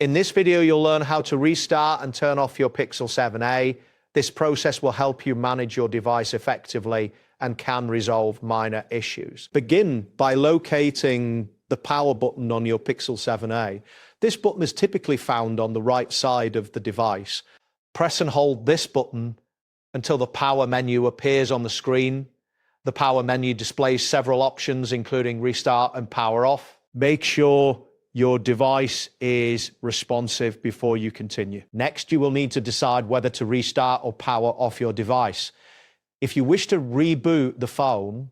In this video, you'll learn how to restart and turn off your Pixel 7a. This process will help you manage your device effectively and can resolve minor issues. Begin by locating the power button on your Pixel 7a. This button is typically found on the right side of the device. Press and hold this button until the power menu appears on the screen. The power menu displays several options, including restart and power off. Make sure your device is responsive before you continue. Next, you will need to decide whether to restart or power off your device. If you wish to reboot the phone,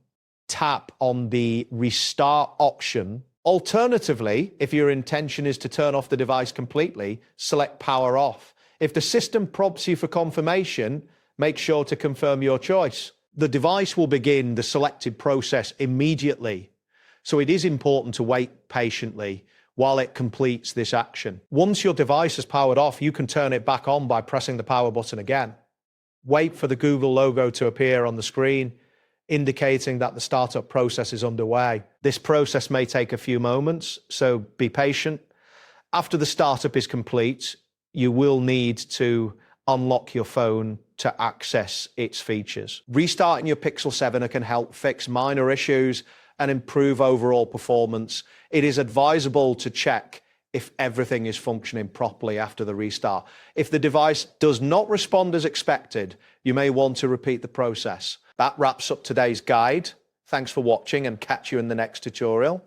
tap on the restart option. Alternatively, if your intention is to turn off the device completely, select power off. If the system prompts you for confirmation, make sure to confirm your choice. The device will begin the selected process immediately, so it is important to wait patiently while it completes this action. Once your device is powered off, you can turn it back on by pressing the power button again. Wait for the Google logo to appear on the screen, indicating that the startup process is underway. This process may take a few moments, so be patient. After the startup is complete, you will need to unlock your phone to access its features. Restarting your Pixel 7 can help fix minor issues and improve overall performance. It is advisable to check if everything is functioning properly after the restart. If the device does not respond as expected, you may want to repeat the process. That wraps up today's guide. Thanks for watching and catch you in the next tutorial.